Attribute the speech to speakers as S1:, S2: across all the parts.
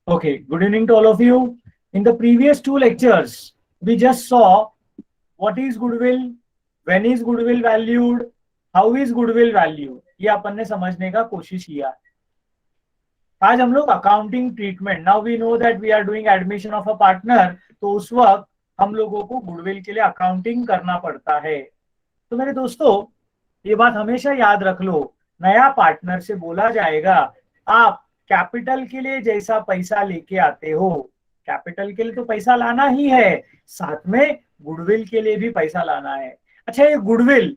S1: Okay, good evening to all of you. In the previous two lectures, we just saw what is goodwill, when is goodwill valued, how is goodwill valued. ये अपन ने समझने का कोशिश किया. आज हम लोग accounting treatment, now we know that we are doing admission of a partner, तो उस वक्त हम लोगों को गुडविल के लिए अकाउंटिंग करना पड़ता है. तो मेरे दोस्तों, ये बात हमेशा याद रख लो, नया पार्टनर से बोला जाएगा आप कैपिटल के लिए जैसा पैसा लेके आते हो, कैपिटल के लिए तो पैसा लाना ही है, साथ में गुडविल के लिए भी पैसा लाना है. अच्छा, ये गुडविल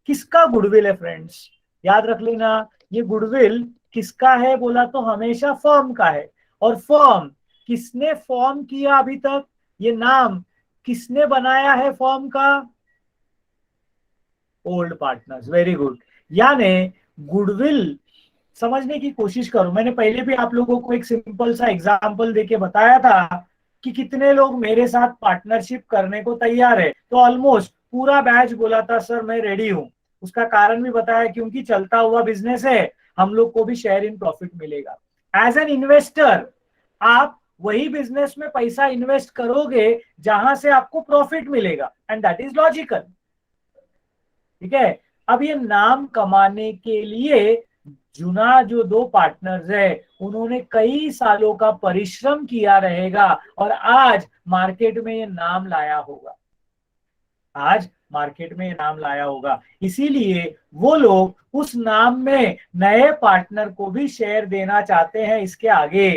S1: किसका गुडविल है फ्रेंड्स? याद रख लेना, ये गुडविल किसका है बोला तो हमेशा फर्म का है. और फर्म किसने फॉर्म किया अभी तक? ये नाम किसने बनाया है फर्म का? Old partners. Very good. यानी गुडविल समझने की कोशिश करो. मैंने पहले भी आप लोगों को एक सिंपल सा एग्जांपल देके बताया था कि कितने लोग मेरे साथ पार्टनरशिप करने को तैयार है. तो ऑलमोस्ट पूरा बैच बोला था सर मैं रेडी हूं. उसका कारण भी बताया, क्योंकि चलता हुआ बिजनेस है, हम लोग को भी शेयर इन प्रॉफिट मिलेगा. एज एन इन्वेस्टर आप वही बिजनेस में पैसा इन्वेस्ट करोगे जहां से आपको प्रॉफिट मिलेगा, एंड दैट इज लॉजिकल. ठीक है. अब ये नाम कमाने के लिए जुना जो दो पार्टनर्स है, उन्होंने कई सालों का परिश्रम किया रहेगा और आज मार्केट में ये नाम लाया होगा. आज मार्केट में ये नाम लाया होगा, इसीलिए वो लोग उस नाम में नए पार्टनर को भी शेयर देना चाहते हैं इसके आगे.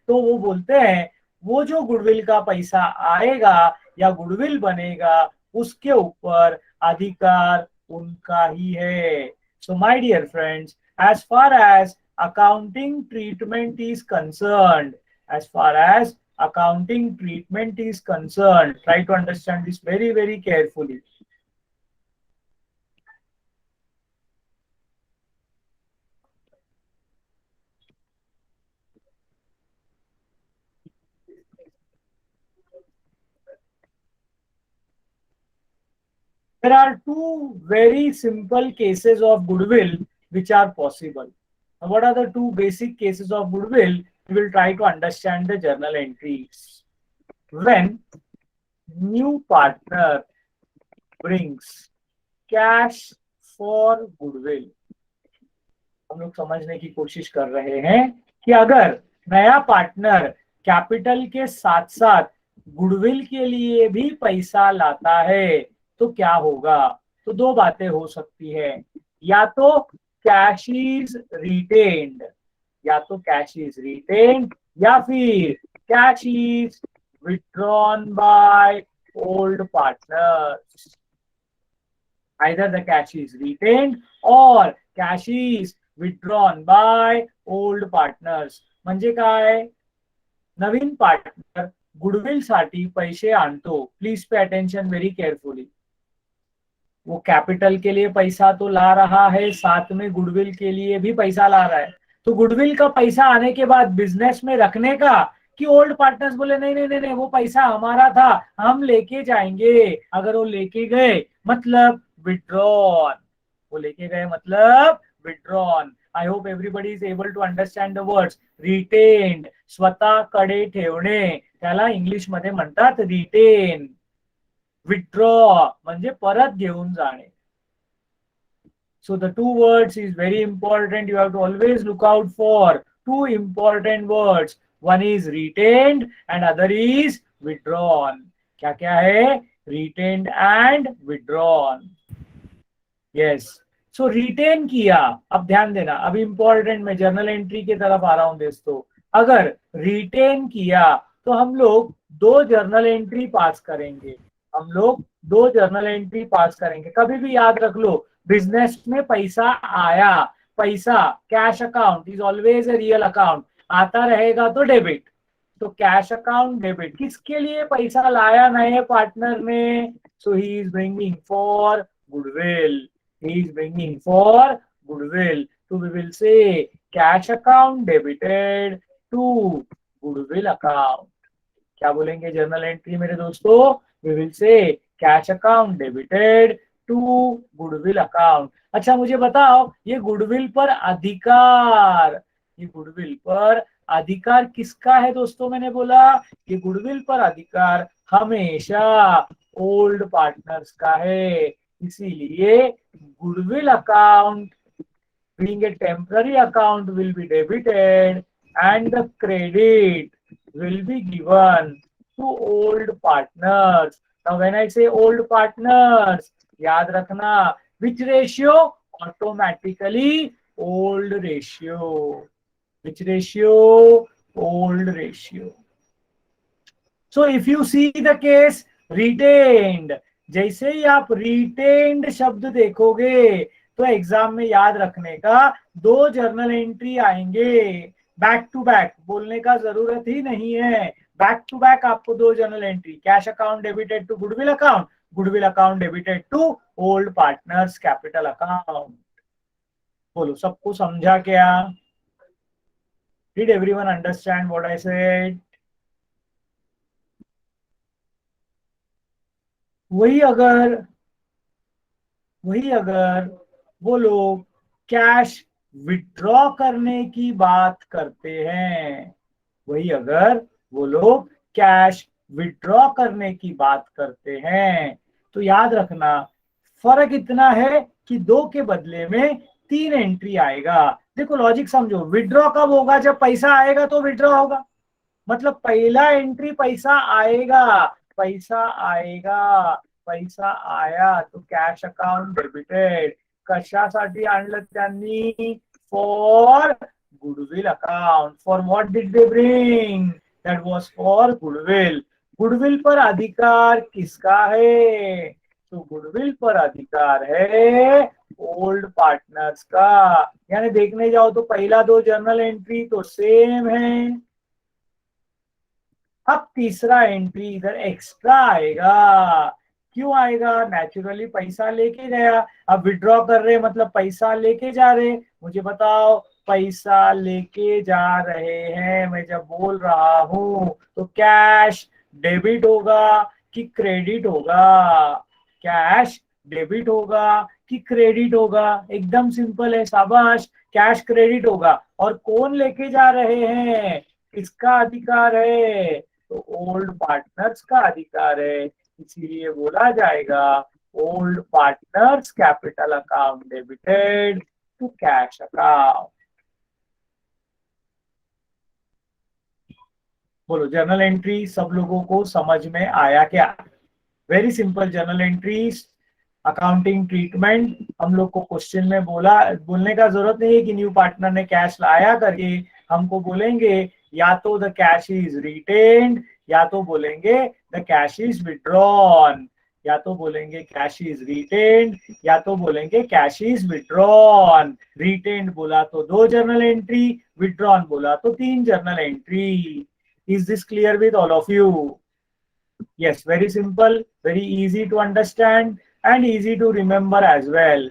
S1: तो वो बोलते हैं वो जो गुडविल का पैसा आएगा या गुडविल बनेगा, उसके ऊपर अधिकार उनका ही है. So my dear friends, as far as accounting treatment is concerned, as far as accounting treatment is concerned, try to understand this very, very carefully. There are two very simple cases of goodwill which are possible. Now, what are the two basic cases of goodwill? We will try to understand the journal entries. When new partner brings cash for goodwill, हम लोग समझने की कोशिश कर रहे हैं कि अगर नया पार्टनर कैपिटल के साथ साथ गुडविल के लिए भी पैसा लाता है तो क्या होगा. तो दो बातें हो सकती है, या तो कैश इज रिटेन्ड, या तो कैश इज रिटेन्ड, या फिर cash is withdrawn by old partners. Either the cash is retained or cash is withdrawn by old partners. म्हणजे काय? नवीन पार्टनर गुडविल साठी पैसे आणतो. Please pay attention very carefully. वो कैपिटल के लिए पैसा तो ला रहा है, साथ में गुडविल के लिए भी पैसा ला रहा है. तो गुडविल का पैसा आने के बाद बिजनेस में रखने का, कि ओल्ड पार्टनर्स बोले नहीं नहीं नहीं, वो पैसा हमारा था, हम लेके जाएंगे. अगर वो लेके गए मतलब withdrawn. वो लेके गए मतलब withdrawn. I hope everybody is able to understand the words. Retained, स्वतःकडे ठेवणे, त्याला इंग्लिश मध्ये म्हणतात रिटेन. विथड्रॉ म्हणजे परत घेऊन जाणे. So the two words is very important. You have to always look out for two important words. One is retained and other is withdrawn. क्या क्या है? Retained and withdrawn. Yes. So retain किया. अब ध्यान देना, अभी इंपॉर्टेंट मैं journal entry की तरफ आ रहा हूं दोस्तों. अगर रिटेन किया तो हम लोग दो जर्नल एंट्री पास करेंगे. हम लोग दो जर्नल एंट्री पास करेंगे. कभी भी याद रख लो, बिजनेस में पैसा आया, पैसा cash account is always a real account. आता रहेगा तो डेबिट. तो कैश अकाउंट डेबिट. किसके लिए पैसा लाया नए पार्टनर ने? So he is bringing for goodwill. He is bringing for goodwill. So we will say cash account debited to goodwill account. क्या बोलेंगे जर्नल एंट्री मेरे दोस्तों? We will say cash account debited to goodwill account. अच्छा मुझे बताओ, ये goodwill पर अधिकार, ये गुडविल पर अधिकार किसका है दोस्तों? मैंने बोला कि गुडविल पर अधिकार हमेशा ओल्ड पार्टनर्स का है, इसीलिए goodwill account being a temporary account will be debited and the credit will be given to old partners. Now when I say old partners, याद रखना which ratio? Automatically old ratio. Which ratio? Old ratio. So if you see the case retained, जैसे ही आप retained शब्द देखोगे तो exam में याद रखने का दो जर्नल एंट्री आएंगे बैक टू बैक, बोलने का जरूरत ही नहीं है, बैक टू बैक आपको दो journal entry, cash account debited to goodwill account, goodwill account debited to old partners capital account. बोलो सबको समझा क्या? Did everyone understand what I said? वही अगर वो लोग कैश विड्रॉ करने की बात करते हैं, वही अगर वो लोग कैश विड्रॉ करने की बात करते हैं, तो याद रखना फर्क इतना है कि दो के बदले में तीन एंट्री आएगा। देखो लॉजिक समझो, विड्रॉ कब होगा? जब पैसा आएगा तो विड्रॉ होगा, मतलब पहला एंट्री पैसा आएगा, पैसा आएगा, पैसा आया तो कॅश अकाउंट डेबिटेड, कशासाठी आणलं त्यांनी? For goodwill account. For what did they bring? That was for goodwill. Goodwill पर अधिकार किसका है? तो गुडविल पर अधिकार है ओल्ड पार्टनर्स का। यानी देखने जाओ तो पहला दो जर्नल एंट्री तो सेम है, अब तीसरा एंट्री इधर एक्स्ट्रा आएगा। क्यों आएगा? नेचुरली पैसा लेके गया, अब विड्रॉ कर रहे मतलब पैसा लेके जा रहे। मुझे बताओ पैसा लेके जा रहे हैं मैं जब बोल रहा हूं तो कैश डेबिट होगा कि क्रेडिट होगा? कैश डेबिट होगा कि क्रेडिट होगा? एकदम सिंपल है, शाबाश, कैश क्रेडिट होगा। और कौन लेके जा रहे हैं? किसका अधिकार है? तो ओल्ड पार्टनर्स का अधिकार है, इसीलिए बोला जाएगा old partners capital account debited to cash account. बोलो जर्नल एंट्री सब लोगों को समझ में आया क्या? Very simple journal entries, accounting treatment. हम लोग को क्वेश्चन में बोलने का जरूरत नहीं है कि न्यू पार्टनर ने कैश लाया करके, हमको बोलेंगे या तो द कैश इज रिटेन्ड, या तो बोलेंगे द कैश इज विड्रॉन, या तो बोलेंगे कैश इज रिटेन्ड, या तो बोलेंगे कैश इज विड्रॉन। रिटेन्ड बोला तो दो जर्नल एंट्री, विड्रॉन बोला तो तीन journal entry. Is this clear with all of you? Yes, very simple, very easy to understand and easy to remember as well.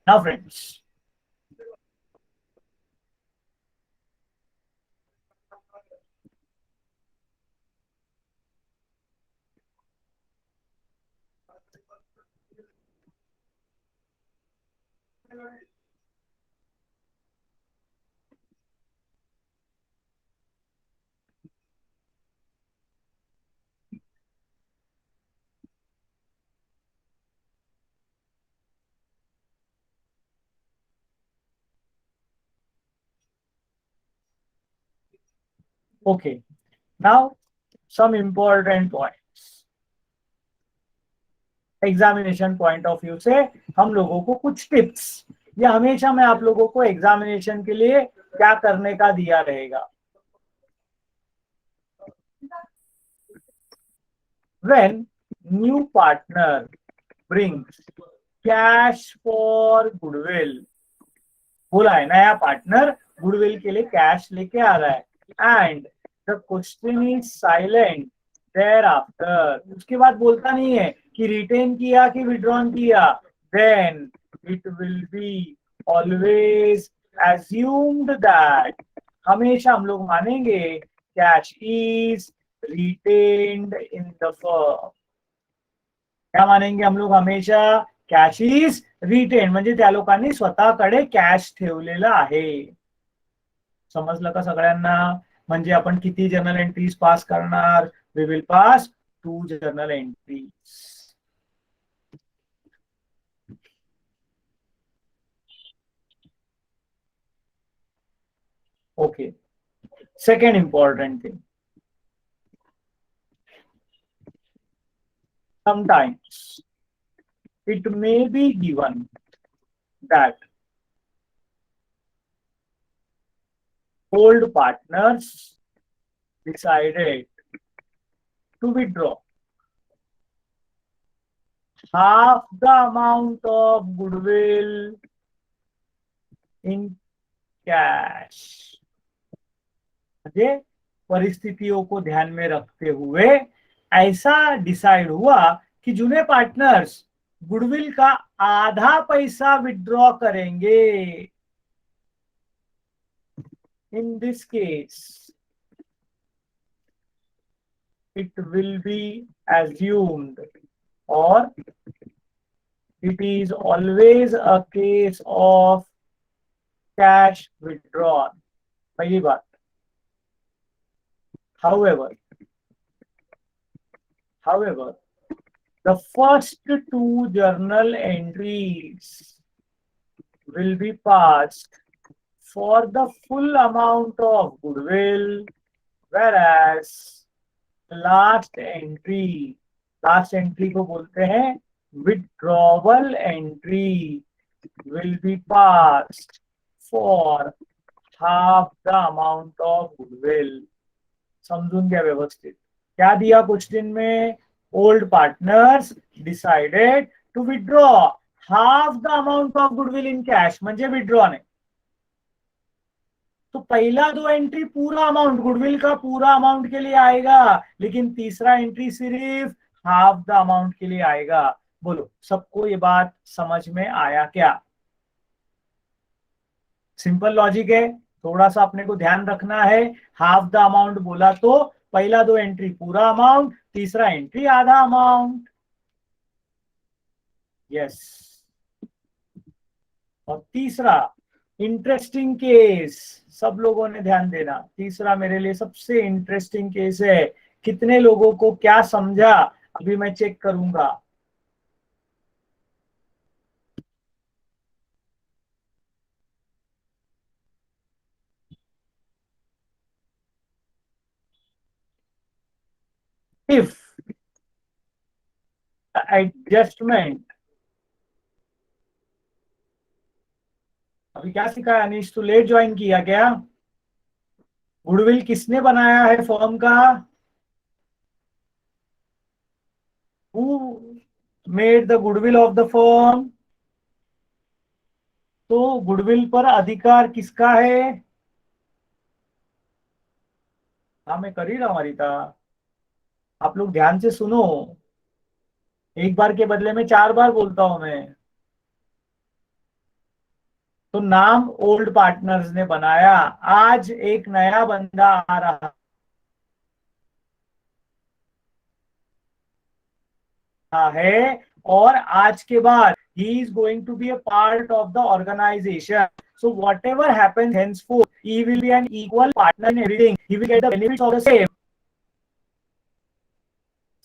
S1: Now friends, okay, now some important points. Examination point of view से हम लोगों को कुछ tips, ये हमेशा मैं आप लोगों को एग्जामिनेशन के लिए क्या करने का दिया रहेगा। When new partner brings cash for goodwill, बोला है नया पार्टनर गुडविल के लिए कैश लेके आ रहा है, and the question is silent thereafter, उसके बाद बोलता नहीं है कि रिटेन किया कि विड्रॉन किया, then it will be always assumed that, हमेशा हम लोग मानेंगे cash is retained in the firm. क्या मानेंगे हम लोग? हमेशा कॅश इज रिटेन, म्हणजे त्या लोकांनी स्वतःकडे कॅश ठेवलेला आहे। समजलं का सगळ्यांना? म्हणजे आपण किती जर्नल एंट्रीज पास करणार? We will pass 2 journal entries. Okay. Second important thing. Sometimes it may be given that old partners decided to withdraw half the amount of goodwill in cash. म्हणजे परिस्थितियों को ध्यान में रखते हुए ऐसा डिसाइड हुआ कि जुने पार्टनर्स गुडविल का आधा पैसा विड्रॉ करेंगे. In this case, it will be assumed, or it is always a case of cash withdrawn. पहली बात. However, the first 2 journal entries will be passed for the full amount of goodwill, whereas last entry को बोलते हैं withdrawal entry, will be passed for half the amount of goodwill. समझून घ्या व्यवस्थित. क्या दिया क्वेश्चन में? Old partners decided to withdraw half the amount of goodwill in cash, म्हणजे विड्रॉ नाही. तो पहला 2 एंट्री पूरा अमाउंट गुडविल का पूरा अमाउंट के लिए आएगा, लेकिन तीसरा एंट्री सिर्फ हाफ द अमाउंट के लिए आएगा. बोलो सबको ये बात समझ में आया क्या? सिंपल लॉजिक है, थोड़ा सा अपने को ध्यान रखना है. हाफ द अमाउंट बोला तो पहला 2 एंट्री पूरा अमाउंट, तीसरा एंट्री आधा अमाउंट. यस. और तीसरा इंटरेस्टिंग केस, सब लोगों ने ध्यान देना. तीसरा मेरे लिए सबसे इंटरेस्टिंग केस है. कितने लोगों को क्या समझा अभी मैं चेक करूंगा. इफ एडजस्टमेंट, अभी क्या सीखा अनीश? तू लेट ज्वाइन किया क्या? गुडविल किसने बनाया है फर्म का? Who made the goodwill of the firm? तो गुडविल पर अधिकार किसका है? हाँ मैं कर ही रहा हूं अरिता, आप लोग ध्यान से सुनो. एक बार के बदले में 4 बार बोलता हूं मैं. तो नाम ओल्ड पार्टनर्स ने बनाया. आज एक नया बंदा आ रहा है और आज के बाद he is going to be a part of the organization. So whatever happens henceforth, he will be an equal partner in everything. He will get the benefits of the same.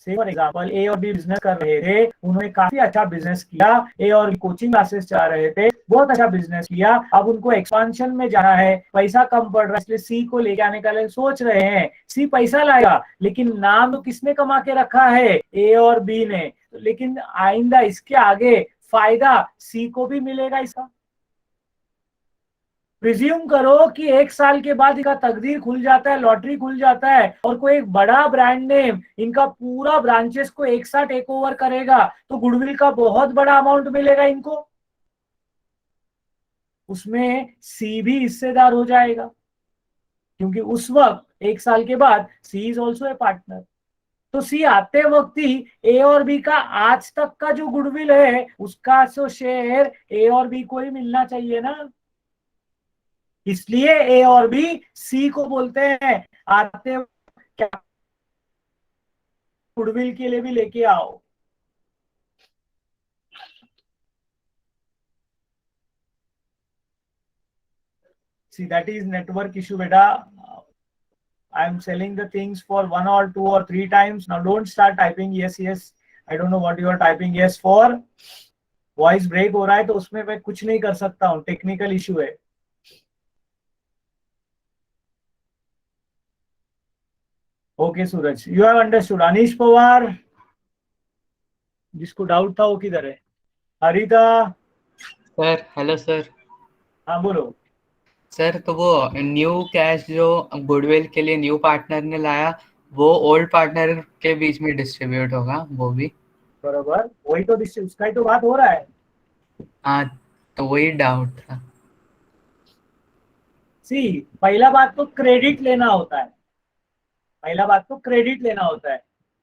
S1: से फॉर एग्जाम्पल ए और B business कर रहे थे, उन्होंने काफी अच्छा business किया. ए और बी कोचिंग क्लासेस चला रहे थे, बहुत अच्छा बिजनेस किया. अब उनको एक्सपांशन में जाना है, पैसा कम पड़ रहा है, इसलिए सी को लेके आने का सोच रहे हैं. सी पैसा लाएगा, लेकिन नाम तो किसने कमा के रखा है? ए और बी ने. लेकिन आइंदा इसके आगे फायदा सी को भी मिलेगा इसका. प्रिज्यूम करो कि 1 साल के बाद इनका तकदीर खुल जाता है, लॉटरी खुल जाता है और कोई एक बड़ा ब्रांड नेम इनका पूरा ब्रांचेस को एक साथ टेक ओवर करेगा, तो गुडविल का बहुत बड़ा अमाउंट मिलेगा इनको. उसमें सी भी हिस्सेदार हो जाएगा, क्योंकि उस वक्त 1 साल के बाद सी इज ऑल्सो ए पार्टनर. तो सी आते वक्त ही ए और बी का आज तक का जो गुडविल है उसका तो शेयर ए और बी को ही मिलना चाहिए ना. इसलिए ए और बी सी को बोलते हैं आते क्या गुडविल के लिए भी लेके आओ. See, that is network issue, beta. I am selling the things for 1 or 2 or 3 times. Now don't start typing yes, yes. I don't know what you are typing yes for. Voice break हो रहा है तो उसमें मैं कुछ नहीं कर सकता हूँ, टेक्निकल इशू है. Okay Suraj, you have understood. Anish Pawar, जिसको डाउट था वो किधर है? हरिता
S2: सर हेलो सर.
S1: हाँ बोलो.
S2: सर तो वो न्यू कैश जो गुडविल के लिए न्यू पार्टनर ने लाया, वो ओल्ड पार्टनर के बीच में डिस्ट्रीब्यूट होगा वो भी?
S1: बरोबर, वही तो उसका ही तो बात हो रहा है.
S2: हाँ, तो वही डाउट था.
S1: सी, पहला बात तो क्रेडिट लेना होता है. पहला बात तो क्रेडिट लेना होता है.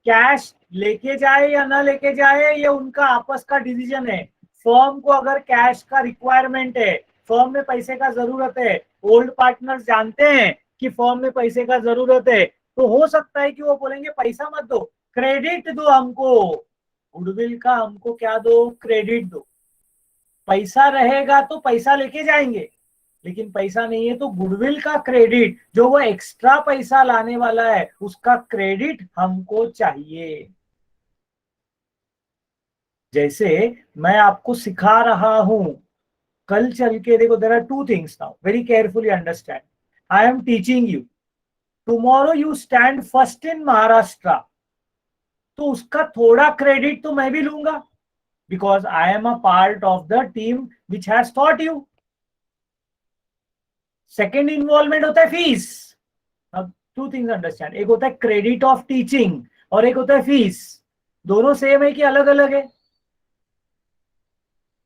S1: कैश लेके जाए या ना लेके जाए ये उनका आपस का डिसीजन है. फर्म को अगर कैश का रिक्वायरमेंट है, फर्म में पैसे का जरूरत है, ओल्ड पार्टनर्स जानते हैं कि फर्म में पैसे का जरूरत है, तो हो सकता है कि वो बोलेंगे पैसा मत दो, क्रेडिट दो हमको. गुडविल का हमको क्या दो? क्रेडिट दो. पैसा रहेगा तो पैसा लेके जाएंगे, लेकिन पैसा नहीं है तो गुडविल का क्रेडिट, जो वो एक्स्ट्रा पैसा लाने वाला है उसका क्रेडिट हमको चाहिए. जैसे मैं आपको सिखा रहा हूं, कल चल के देखो, there are two things now, very carefully understand. I am teaching you, tomorrow you stand first in Maharashtra, तो उसका थोड़ा क्रेडिट तो मैं भी लूंगा, because I am a part of the team which has taught you. Second involvement होता है fees. अब टू थिंग्स अंडरस्टैंड, एक होता है क्रेडिट ऑफ टीचिंग और एक होता है फीस. दोनों सेम है कि अलग अलग है?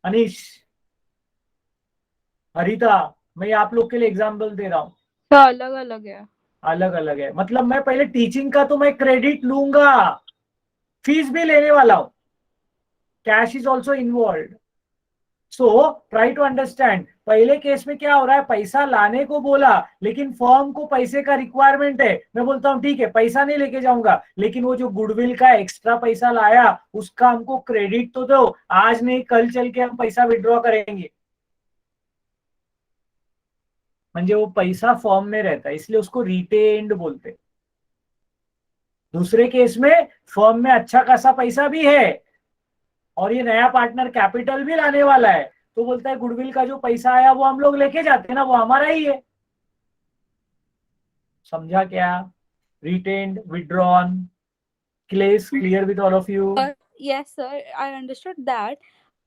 S1: अनीश, हरिता, मैं आप लोग के लिए एग्जाम्पल दे रहा हूं.
S3: तो अलग अलग है.
S1: अलग अलग है मतलब मैं पहले टीचिंग का तो मैं क्रेडिट लूंगा, फीस भी लेने वाला हूं, cash is also involve. So try to understand. पहले केस में क्या हो रहा है, पैसा लाने को बोला लेकिन फर्म को पैसे का रिक्वायरमेंट है. मैं बोलता हूं ठीक है पैसा नहीं लेके जाऊंगा, लेकिन वो जो गुडविल का एक्स्ट्रा पैसा लाया उसका हमको क्रेडिट तो दो, आज नहीं कल चल के हम पैसा विड्रॉ करेंगे. म्हणजे वो पैसा फॉर्म में रहता है, इसलिए उसको रिटेन्ड बोलते. दूसरे केस में फर्म में अच्छा खासा पैसा भी है और ये नया पार्टनर कैपिटल भी लाने वाला है, तो बोलता है गुडविल का जो पैसा आया वो हम लोग लेके जाते हैं ना, वो हमारा ही है. समझा क्या? Retained, withdrawn, clear with all of you?
S3: Yes sir, I understood that.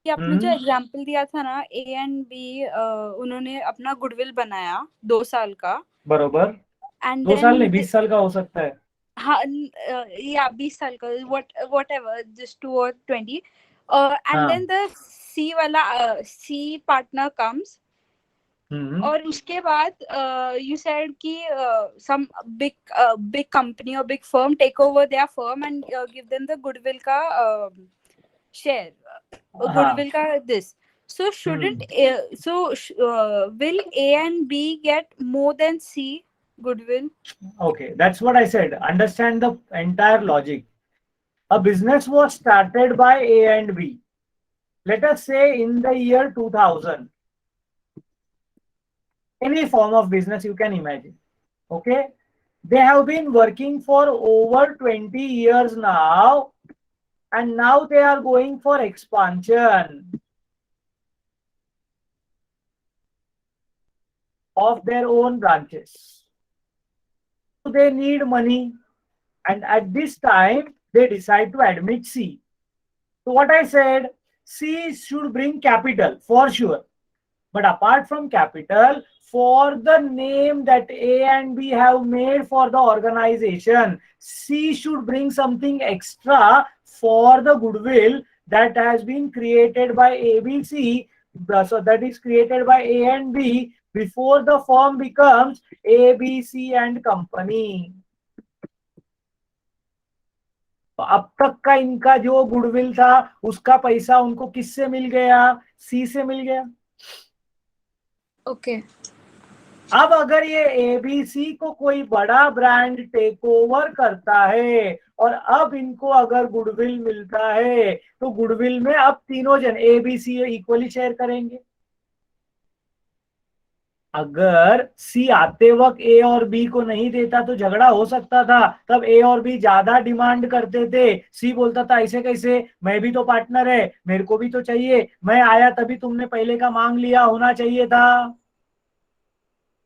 S3: कि आपने जो एग्जांपल दिया था ना, ए एंड बी, उन्होंने अपना गुडविल बनाया 2 साल का.
S1: बरोबर.
S3: एंड
S1: 2 साल नहीं,
S3: देन
S1: 20 साल का हो सकता है.
S3: हाँ, या 20 साल का, whatever, just 2 or 20. And then the C वाला, सी पार्टनर कम्स. और उसके बाद यू सेड कि सम बिग कंपनी और big firm take over their firm and give them the goodwill का शेयर, गुडविल का this. So shouldn't will A and B get more than C goodwill?
S1: Okay, that's what I said. Understand the entire logic. A business was started by A and B. Let us say in the year 2000. Any form of business you can imagine. Okay, they have been working for over 20 years now, and now they are going for expansion of their own branches. So they need money, and at this time they decide to admit C. So what I said, C should bring capital for sure, but apart from capital, for the name that A and B have made for the organization, C should bring something extra for the goodwill that has been created by ABC. So that is created by A and B before the firm becomes ABC and company. तो अब तक का इनका जो goodwill था उसका पैसा उनको किससे मिल गया? सी से मिल गया.
S3: ओके.
S1: अब अगर ये एबीसी को कोई बड़ा ब्रांड टेक ओवर करता है और अब इनको अगर गुडविल मिलता है, तो गुडविल में अब तीनों जन एबीसी इक्वली शेयर करेंगे. अगर सी आते वक्त ए और बी को नहीं देता तो झगड़ा हो सकता था, तब ए और बी ज्यादा डिमांड करते थे। सी बोलता था ऐसे कैसे, मैं भी तो पार्टनर है, मेरे को भी तो चाहिए, मैं आया तभी तुमने पहले का मांग लिया होना चाहिए था।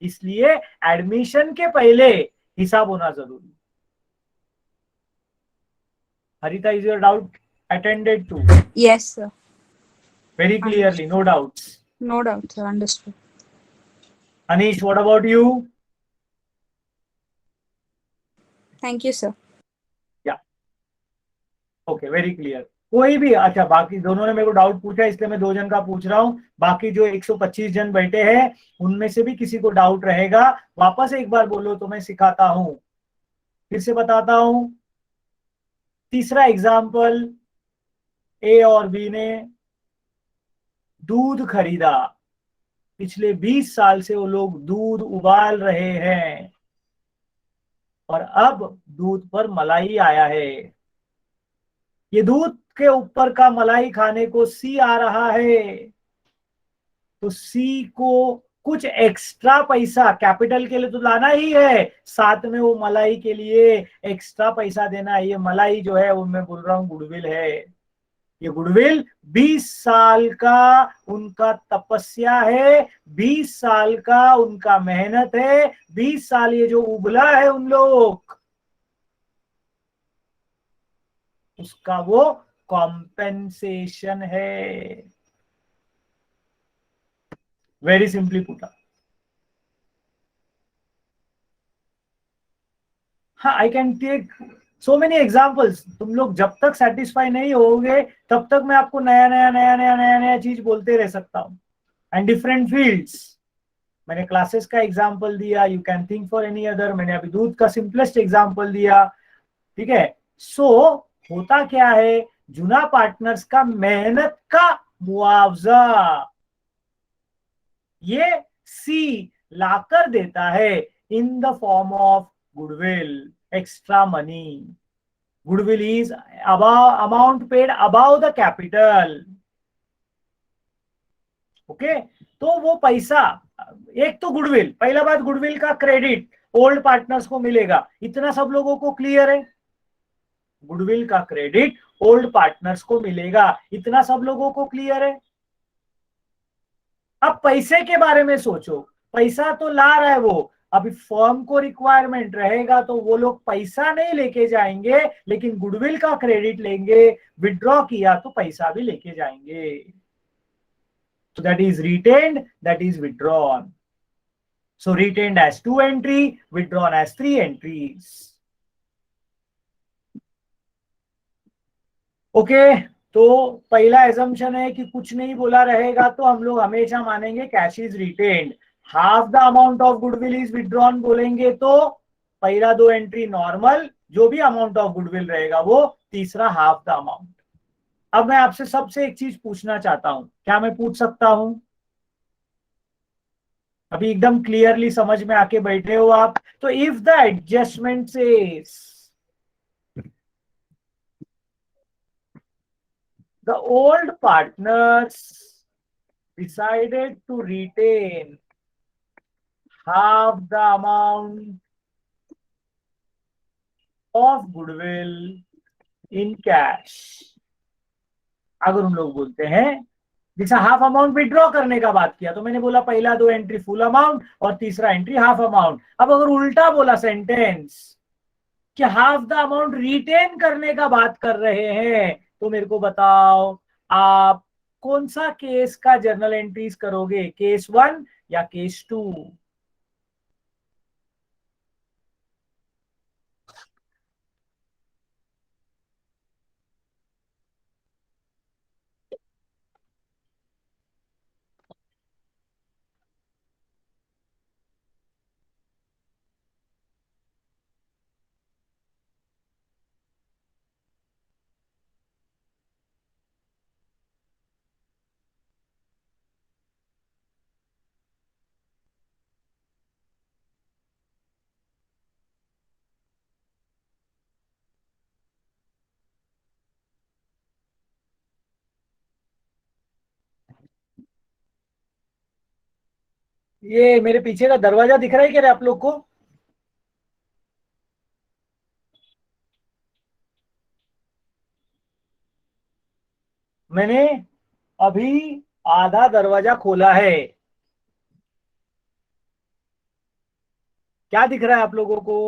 S1: इसलिए एडमिशन के पहले हिसाब होना जरूरी। Harita, is your doubt attended to?
S3: Yes, sir.
S1: Very clearly, no doubts.
S3: No doubt, sir. Understood.
S1: Anish, what about you?
S3: Thank you, sir.
S1: Okay, very clear. कोई भी, अच्छा बाकी दोनों ने मेरे को डाउट पूछा इसलिए मैं 2 जन का पूछ रहा हूं, बाकी जो 125 जन बैठे हैं उनमें से भी किसी को डाउट रहेगा, वापस एक बार बोलो तो मैं सिखाता हूं। फिर से बताता हूं। तीसरा एग्जाम्पल, ए और बी ने दूध खरीदा। पिछले 20 साल से वो लोग दूध उबाल रहे हैं और अब दूध पर मलाई आया है। ये दूध के ऊपर का मलाई खाने को सी आ रहा है, तो सी को कुछ एक्स्ट्रा पैसा कैपिटल के लिए तो लाना ही है, साथ में वो मलाई के लिए एक्स्ट्रा पैसा देना है। ये मलाई जो है वो मैं बोल रहा हूँ गुडविल है। ये गुडविल 20 साल का उनका तपस्या है, 20 साल का उनका मेहनत है, 20 साल ये जो उबला है उन लोग, उसका वो कॉम्पेंसेशन है। वेरी सिंपली पुटा। हाँ, I can take so many examples. तुम लोग जब तक सेटिस्फाई नहीं होगे तब तक मैं आपको नया नया नया नया नया नया चीज बोलते रह सकता हूँ। एंड डिफरेंट फील्ड्स, मैंने क्लासेस का एग्जाम्पल दिया, you can think for any other. मैंने अभी दूध का सिंपलेस्ट एग्जाम्पल दिया, ठीक है। सो होता क्या है, जुना पार्टनर्स का मेहनत का मुआवजा ये सी लाकर देता है in the form of goodwill, extra money. Goodwill is amount paid about the capital. Okay, तो वो पैसा, एक तो गुडविल, पहला बात गुडविल का क्रेडिट ओल्ड पार्टनर्स को मिलेगा, इतना सब लोगों को क्लियर है। गुडविल का क्रेडिट ओल्ड पार्टनर्स को मिलेगा, इतना सब लोगों को क्लियर है। अब पैसे के बारे में सोचो, पैसा तो ला रहा है वो, अभी फर्म को रिक्वायरमेंट रहेगा तो वो लोग पैसा नहीं लेके जाएंगे, लेकिन गुडविल का क्रेडिट लेंगे। विड्रॉ किया तो पैसा भी लेके जाएंगे। So that is retained, that is withdrawn. So retained as 2 entry, withdrawn as 3 entries. Okay, तो पहला एजम्पशन है कि कुछ नहीं बोला रहेगा तो हम लोग हमेशा मानेंगे cash is retained. Half the amount of goodwill is withdrawn बोलेंगे तो पहला 2 एंट्री नॉर्मल, जो भी अमाउंट ऑफ गुडविल रहेगा वो तीसरा हाफ द अमाउंट। अब मैं आपसे सबसे एक चीज पूछना चाहता हूं, क्या मैं पूछ सकता हूं? अभी एकदम क्लियरली समझ में आके बैठे हो आप? तो if the adjustment says the old partners decided to retain half the amount of goodwill in cash, अगर उन लोग बोलते हैं, जैसा हाफ अमाउंट विड्रॉ करने का बात किया तो मैंने बोला पहला 2 एंट्री फुल अमाउंट और तीसरा एंट्री हाफ अमाउंट। अब अगर उल्टा बोला सेंटेंस कि हाफ द अमाउंट रिटेन करने का बात कर रहे हैं, तो मेरे को बताओ आप कौन सा केस का जर्नल एंट्रीज करोगे, केस 1 या केस 2? ये मेरे पीछे का दरवाजा दिख रहा है क्या रे आप लोग को? मैंने अभी आधा दरवाजा खोला है। क्या दिख रहा है आप लोगों को?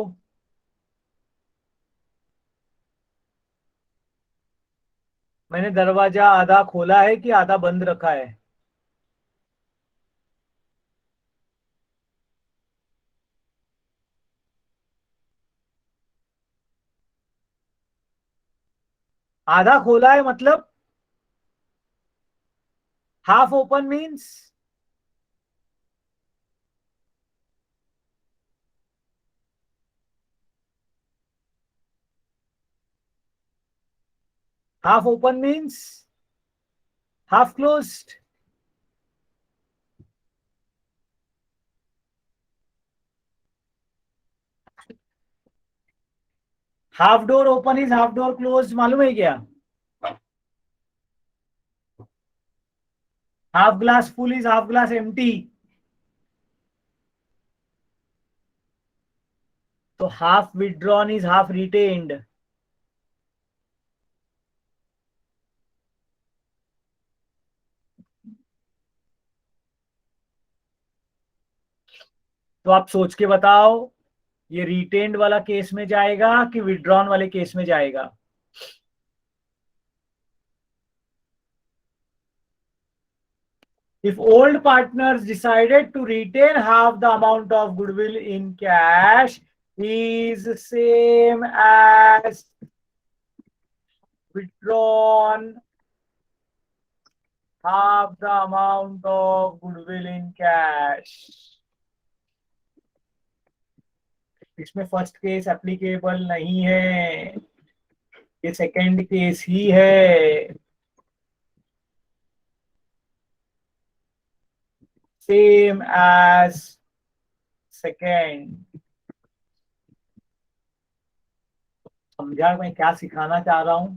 S1: मैंने दरवाजा आधा खोला है कि आधा बंद रखा है? आधा खोला है मतलब half open means half open means half closed. Half door open is half door close, मालूम है क्या? Half glass full is half glass empty. तो half withdrawn is half retained. तो आप सोच के बताओ, ये रिटेन्ड वाला केस में जाएगा कि विड्रॉन वाले केस में जाएगा? If old partners decided to retain half the amount of goodwill in cash is same as withdrawn half the amount of goodwill in cash. इसमें फर्स्ट केस एप्लीकेबल नहीं है, ये सेकेंड केस ही है। Same as second. समझा मैं क्या सिखाना चाह रहा हूं?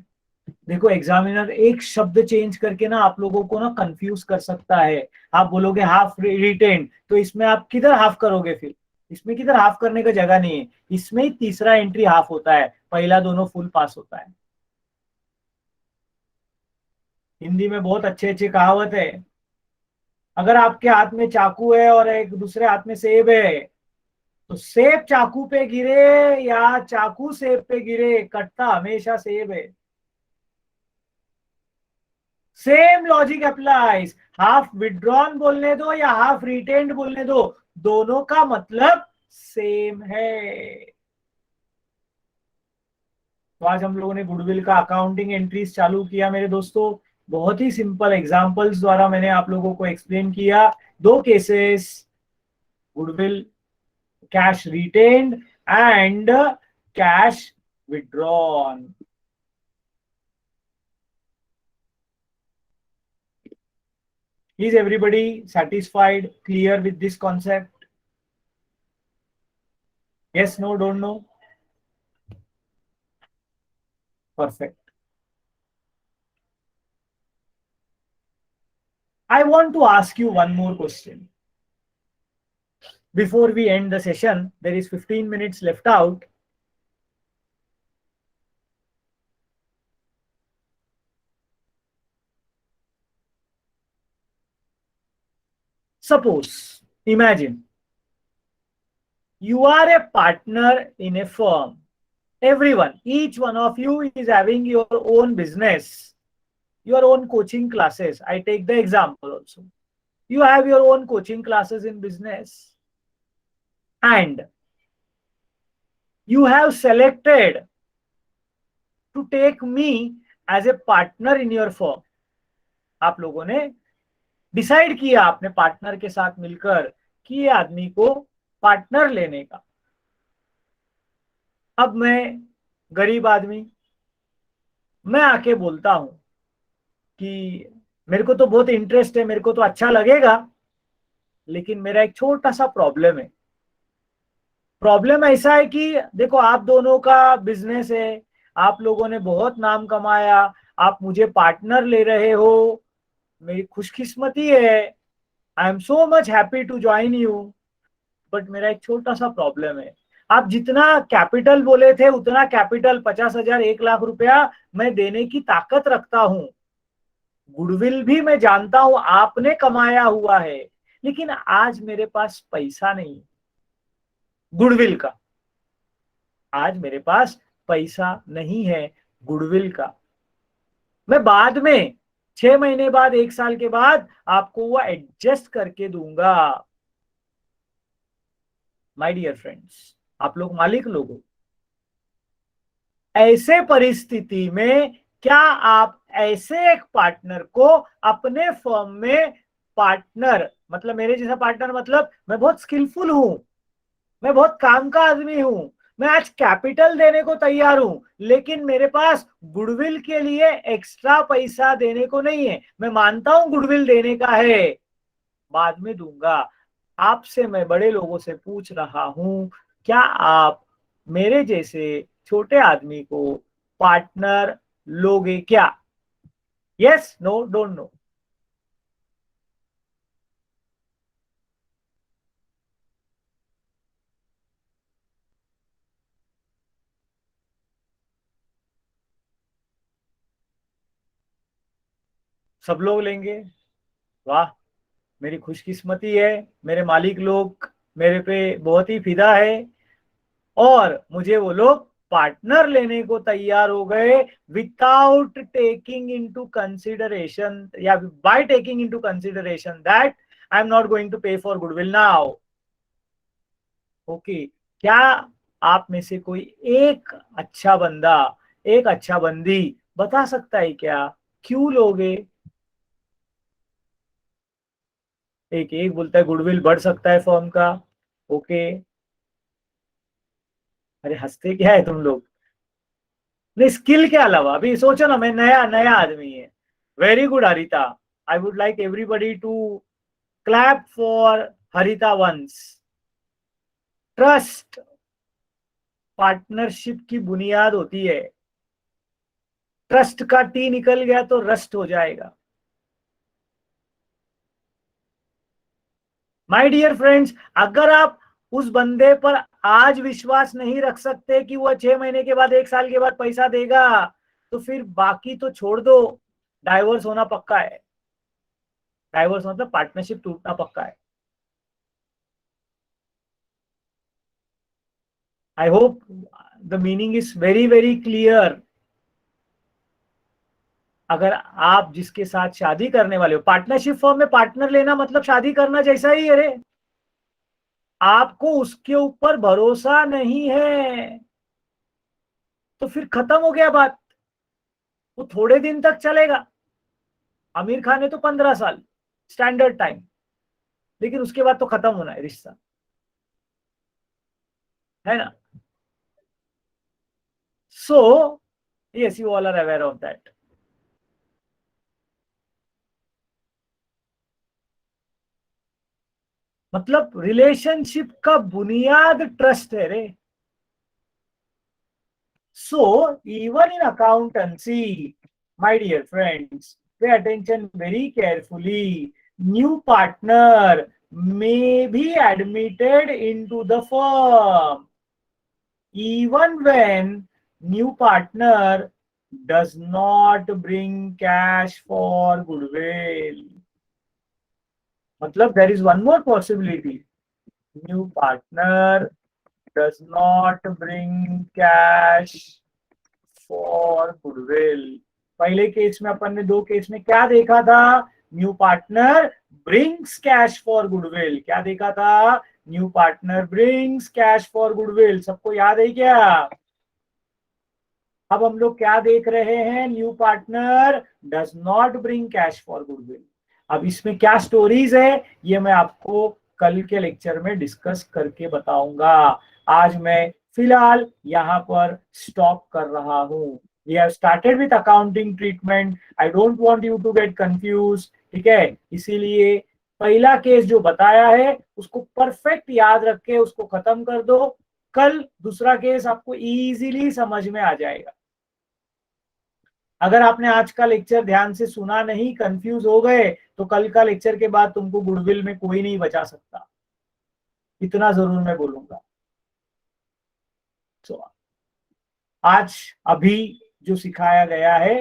S1: देखो, एग्जामिनर एक शब्द चेंज करके ना आप लोगों को ना कंफ्यूज कर सकता है। आप बोलोगे हाफ रिटेन, तो इसमें आप किधर हाफ करोगे? फिर इसमें किधर हाफ करने का जगह नहीं है। इसमें ही तीसरा एंट्री हाफ होता है, पहला दोनों फुल पास होता है। हिंदी में बहुत अच्छे अच्छे कहावत है। अगर आपके हाथ में चाकू है और एक दूसरे हाथ में सेब है, तो सेब चाकू पे गिरे या चाकू सेब पे गिरे, कटता हमेशा सेब है। Same logic applies. Half withdrawn बोलने दो या हाफ रिटेन्ड बोलने दो, दोनों का मतलब सेम है। तो आज हम लोगों ने गुडविल का अकाउंटिंग एंट्रीज चालू किया मेरे दोस्तों। बहुत ही सिंपल एग्जांपल्स द्वारा मैंने आप लोगों को एक्सप्लेन किया। दो cases, goodwill cash retained and cash withdrawn. Is everybody satisfied, clear with this concept? Yes, no, don't know? Perfect. I want to ask you one more question. Before we end the session, there is 15 minutes left out. Suppose, imagine, you are a partner in a firm. Everyone, each one of you is having your own business, your own coaching classes. I take the example also. You have your own coaching classes in business, and you have selected to take me as a partner in your firm. आप लोगों ने decide किया अपने partner के साथ मिलकर कि ये आदमी को पार्टनर लेने का। अब मैं गरीब आदमी, मैं आके बोलता हूं कि मेरे को तो बहुत इंटरेस्ट है, मेरे को तो अच्छा लगेगा, लेकिन मेरा एक छोटा सा प्रॉब्लम है। प्रॉब्लम ऐसा है कि देखो, आप दोनों का बिजनेस है, आप लोगों ने बहुत नाम कमाया, आप मुझे पार्टनर ले रहे हो, मेरी खुशकिस्मती है, I am so much happy to join you, but मेरा एक छोटा सा प्रॉब्लम है। आप जितना कैपिटल बोले थे उतना कैपिटल 50,000 1 लाख रुपया मैं देने की ताकत रखता हूं। गुडविल भी मैं जानता हूं आपने कमाया हुआ है, लेकिन आज मेरे पास पैसा नहीं गुडविल का। आज मेरे पास पैसा नहीं है गुडविल का। मैं बाद में 6 महीने बाद 1 साल के बाद आपको वो एडजस्ट करके दूंगा। माय डियर फ्रेंड्स, आप लोग मालिक लोग हो। ऐसे परिस्थिति में क्या आप ऐसे एक पार्टनर को अपने फर्म में पार्टनर, मतलब मेरे जैसा पार्टनर, मतलब मैं बहुत स्किलफुल हूं, मैं बहुत काम का आदमी हूं, मैं आज कैपिटल देने को तैयार हूं, लेकिन मेरे पास गुडविल के लिए एक्स्ट्रा पैसा देने को नहीं है। मैं मानता हूं गुडविल देने का है, बाद में दूंगा। आपसे मैं बड़े लोगों से पूछ रहा हूं, क्या आप मेरे जैसे छोटे आदमी को पार्टनर लोगे क्या? Yes, no, don't know. सब लोग लेंगे? वाह, मेरी खुशकिस्मती है, मेरे मालिक लोग मेरे पे बहुत ही फिदा है और मुझे वो लोग पार्टनर लेने को तैयार हो गए विदाउट टेकिंग इनटू कंसिडरेशन, या by taking into consideration that I am not going to pay for goodwill now. Okay, क्या आप में से कोई एक अच्छा बंदा, एक अच्छा बंदी बता सकता है क्या क्यों लोगे? एक एक बोलता है गुडविल बढ़ सकता है फर्म का। ओके, अरे हंसते क्या है तुम लोग? नहीं, स्किल के अलावा अभी सोचो ना, मैं नया नया आदमी है। Very good Harita, I would like everybody to clap for Harita once. Trust partnership की बुनियाद होती है। ट्रस्ट का टी निकल गया तो रस्ट हो जाएगा। माय डियर फ्रेंड्स, अगर आप उस बंदे पर आज विश्वास नहीं रख सकते कि वह 6 महीने के बाद 1 साल के बाद पैसा देगा, तो फिर बाकी तो छोड़ दो, डाइवोर्स होना पक्का है। डाइवोर्स मतलब पार्टनरशिप टूटना पक्का है। I hope the meaning is very very clear. अगर आप जिसके साथ शादी करने वाले हो, पार्टनरशिप फॉर्म में पार्टनर लेना मतलब शादी करना जैसा ही है रे। आपको उसके ऊपर भरोसा नहीं है तो फिर खत्म हो गया बात। वो थोड़े दिन तक चलेगा। आमिर खान ने तो 15 साल स्टैंडर्ड टाइम, लेकिन उसके बाद तो खत्म होना है रिश्ता, है ना? So yes, you all are aware of that. मतलब रिलेशनशिप का बुनियाद ट्रस्ट है रे। So, even in accountancy, my dear friends, pay attention very carefully. New partner may be admitted into the firm even when new partner does not bring cash for goodwill. मतलब there is one more possibility. New partner does not bring cash for goodwill. पहले case में अपन ने 2 case में क्या देखा था? New partner brings cash for goodwill. क्या देखा था? New partner brings cash for goodwill. सबको याद है क्या? अब हम लोग क्या देख रहे हैं? New partner does not bring cash for goodwill. अब इसमें क्या स्टोरीज है ये मैं आपको कल के लेक्चर में डिस्कस करके बताऊंगा। आज मैं फिलहाल यहाँ पर स्टॉप कर रहा हूँ। We have started with accounting treatment. I don't want you to get confused. ठीक है, इसीलिए पहला केस जो बताया है उसको परफेक्ट याद रख के उसको खत्म कर दो। कल दूसरा केस आपको इजीली समझ में आ जाएगा। अगर आपने आज का लेक्चर ध्यान से सुना नहीं, कंफ्यूज हो गए, तो कल का लेक्चर के बाद तुमको गुडविल में कोई नहीं बचा सकता, इतना जरूर मैं बोलूंगा। तो आज अभी जो सिखाया गया है